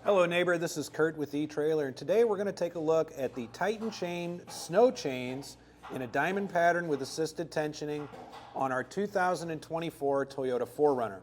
Hello neighbor, this is Curt with Etrailer, and today we're going to take a look at the Titan Chain snow chains in a diamond pattern with assisted tensioning on our 2024 Toyota 4Runner.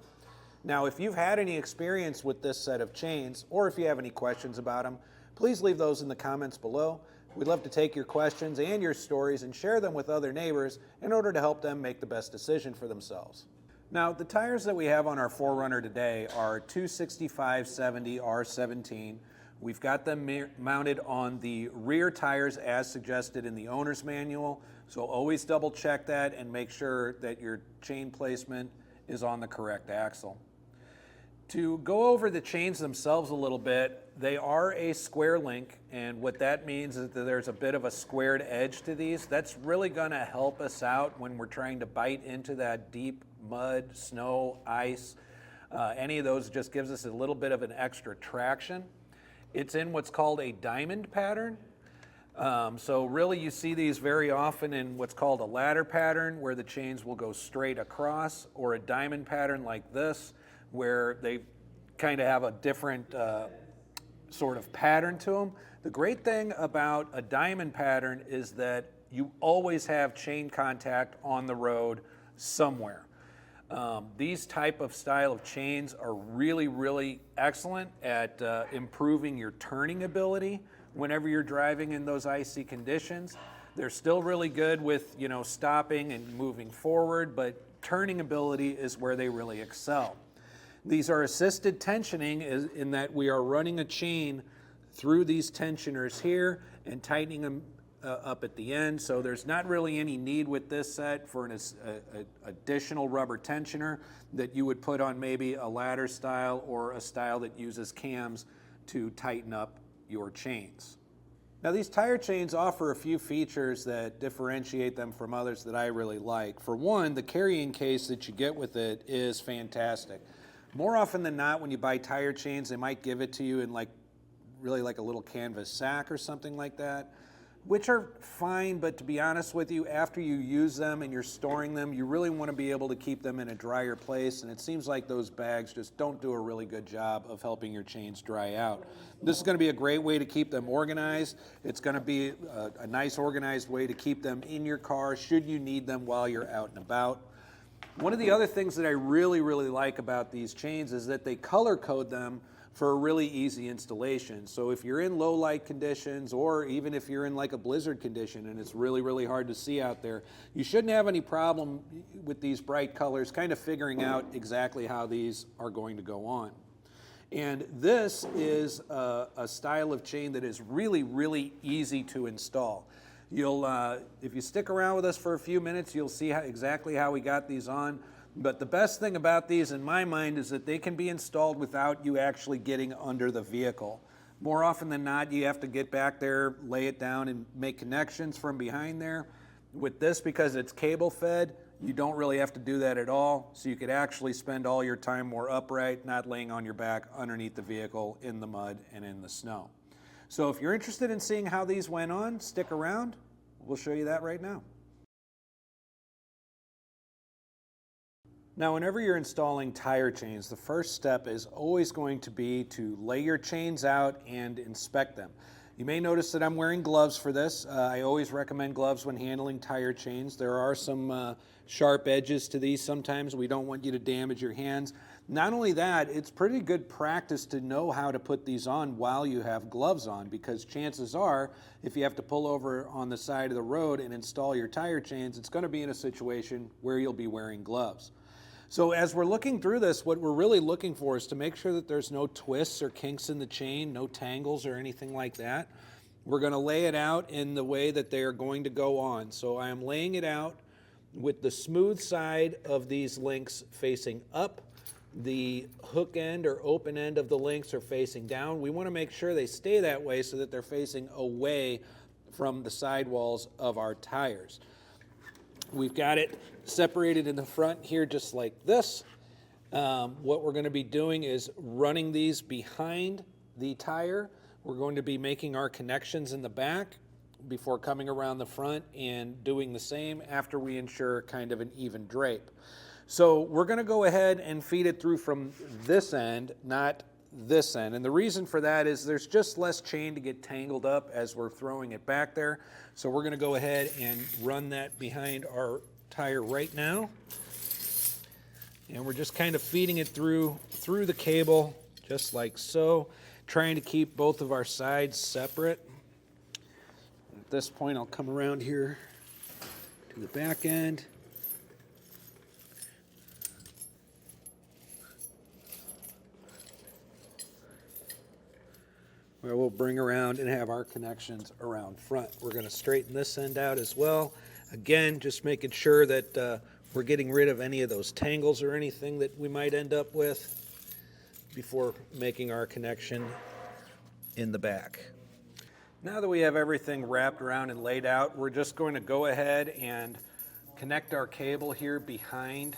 Now if you've had any experience with this set of chains, or if you have any questions about them, please leave those in the comments below. We'd love to take your questions and your stories and share them with other neighbors in order to help them make the best decision for themselves. Now, the tires that we have on our 4Runner today are 265/70 R17. We've got them mounted on the rear tires as suggested in the owner's manual, so always double check that and make sure that your chain placement is on the correct axle. To go over the chains themselves a little bit, they are a square link, and what that means is that there's a bit of a squared edge to these. That's really going to help us out when we're trying to bite into that deep mud, snow, ice. Any of those just gives us a little bit of an extra traction. It's in what's called a diamond pattern. So really you see these very often in what's called a ladder pattern, where the chains will go straight across, or a diamond pattern like this, where they kind of have a different sort of pattern to them. The great thing about a diamond pattern is that you always have chain contact on the road somewhere. These type of style of chains are really excellent at improving your turning ability whenever you're driving in those icy conditions. They're still really good with, stopping and moving forward, but turning ability is where they really excel. These are assisted tensioning in that we are running a chain through these tensioners here and tightening them up at the end, so there's not really any need with this set for an additional rubber tensioner that you would put on maybe a ladder style or a style that uses cams to tighten up your chains. Now these tire chains offer a few features that differentiate them from others that I really like. For one, the carrying case that you get with it is fantastic. More often than not, when you buy tire chains, they might give it to you in really like a little canvas sack or something like that, which are fine, but to be honest with you, after you use them and you're storing them, you really want to be able to keep them in a drier place, and it seems like those bags just don't do a really good job of helping your chains dry out. This is going to be a great way to keep them organized. It's going to be a nice organized way to keep them in your car should you need them while you're out and about. One of the other things that I really like about these chains is that they color code them for a really easy installation. So if you're in low light conditions, or even if you're in like a blizzard condition and it's really hard to see out there, you shouldn't have any problem with these bright colors kind of figuring out exactly how these are going to go on. And this is a style of chain that is really easy to install. You'll, if you stick around with us for a few minutes, you'll see exactly how we got these on. But the best thing about these, in my mind, is that they can be installed without you actually getting under the vehicle. More often than not, you have to get back there, lay it down, and make connections from behind there. With this, because it's cable fed, you don't really have to do that at all, so you could actually spend all your time more upright, not laying on your back underneath the vehicle in the mud and in the snow. So if you're interested in seeing how these went on, stick around. We'll show you that right now. Now, whenever you're installing tire chains, the first step is always going to be to lay your chains out and inspect them. You may notice that I'm wearing gloves for this. I always recommend gloves when handling tire chains. There are some sharp edges to these sometimes. We don't want you to damage your hands. Not only that, it's pretty good practice to know how to put these on while you have gloves on, because chances are, if you have to pull over on the side of the road and install your tire chains, it's going to be in a situation where you'll be wearing gloves. So as we're looking through this, what we're really looking for is to make sure that there's no twists or kinks in the chain, no tangles or anything like that. We're going to lay it out in the way that they are going to go on. So I am laying it out with the smooth side of these links facing up. The hook end or open end of the links are facing down. We want to make sure they stay that way so that they're facing away from the sidewalls of our tires. We've got it separated in the front here just like this. What we're going to be doing is running these behind the tire. We're going to be making our connections in the back before coming around the front and doing the same after we ensure kind of an even drape. So we're going to go ahead and feed it through from this end, not this end. And the reason for that is there's just less chain to get tangled up as we're throwing it back there. So we're going to go ahead and run that behind our tire right now. And we're just kind of feeding it through the cable, just like so, trying to keep both of our sides separate. At this point, I'll come around here to the back end. Where we'll bring around and have our connections around front. We're going to straighten this end out as well. Again, just making sure that we're getting rid of any of those tangles or anything that we might end up with before making our connection in the back. Now that we have everything wrapped around and laid out, we're just going to go ahead and connect our cable here behind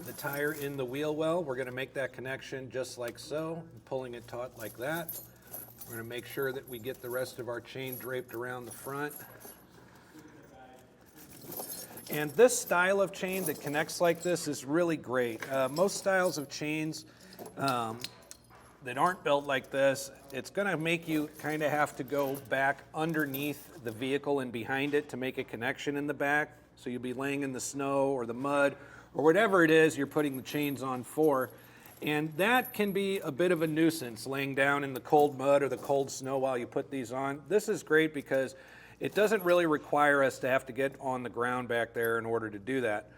the tire in the wheel well. We're going to make that connection just like so, pulling it taut like that. We're going to make sure that we get the rest of our chain draped around the front. And this style of chain that connects like this is really great. Most styles of chains that aren't built like this, it's going to make you kind of have to go back underneath the vehicle and behind it to make a connection in the back. So you'll be laying in the snow or the mud or whatever it is you're putting the chains on for. And that can be a bit of a nuisance, laying down in the cold mud or the cold snow while you put these on. This is great because it doesn't really require us to have to get on the ground back there in order to do that.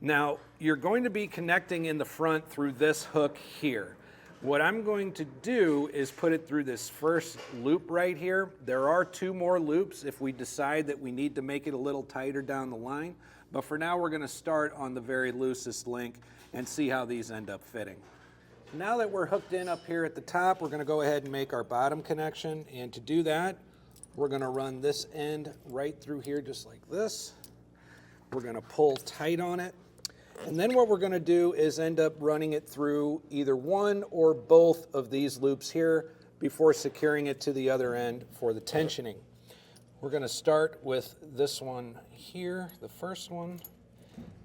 Now, you're going to be connecting in the front through this hook here. What I'm going to do is put it through this first loop right here. There are 2 more loops if we decide that we need to make it a little tighter down the line. But for now, we're going to start on the very loosest link and see how these end up fitting. Now that we're hooked in up here at the top, we're going to go ahead and make our bottom connection. And to do that, we're going to run this end right through here just like this. We're going to pull tight on it. And then what we're going to do is end up running it through either one or both of these loops here before securing it to the other end for the tensioning. We're going to start with this one here, the first one,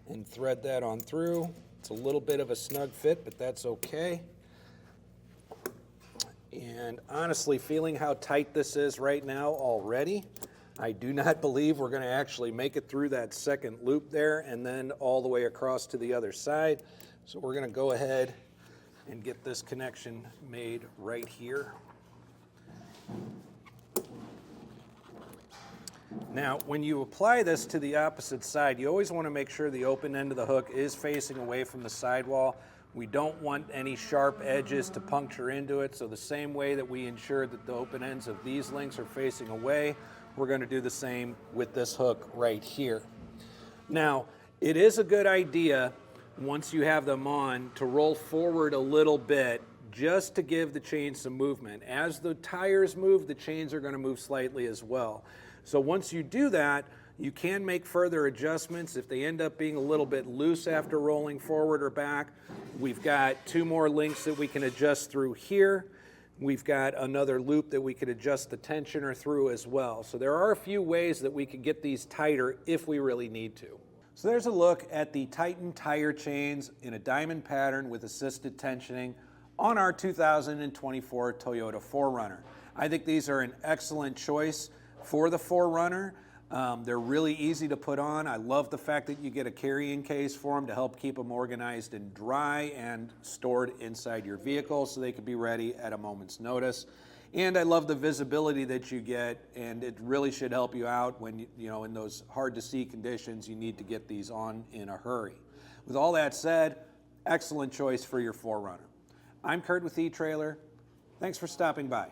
and thread that on through. It's a little bit of a snug fit, but that's okay. And honestly, feeling how tight this is right now already, I do not believe we're going to actually make it through that second loop there and then all the way across to the other side. So we're going to go ahead and get this connection made right here. Now, when you apply this to the opposite side, you always want to make sure the open end of the hook is facing away from the sidewall. We don't want any sharp edges to puncture into it, so the same way that we ensure that the open ends of these links are facing away, we're going to do the same with this hook right here. Now, it is a good idea, once you have them on, to roll forward a little bit just to give the chain some movement. As the tires move, the chains are going to move slightly as well. So once you do that, you can make further adjustments. If they end up being a little bit loose after rolling forward or back, we've got 2 more links that we can adjust through here. We've got another loop that we could adjust the tensioner through as well. So there are a few ways that we could get these tighter if we really need to. So there's a look at the Titan tire chains in a diamond pattern with assisted tensioning on our 2024 Toyota 4Runner. I think these are an excellent choice for the 4Runner. They're really easy to put on. I love the fact that you get a carrying case for them to help keep them organized and dry and stored inside your vehicle so they can be ready at a moment's notice. And I love the visibility that you get, and it really should help you out when, in those hard to see conditions, you need to get these on in a hurry. With all that said, excellent choice for your 4Runner. I'm Curt with Etrailer. Thanks for stopping by.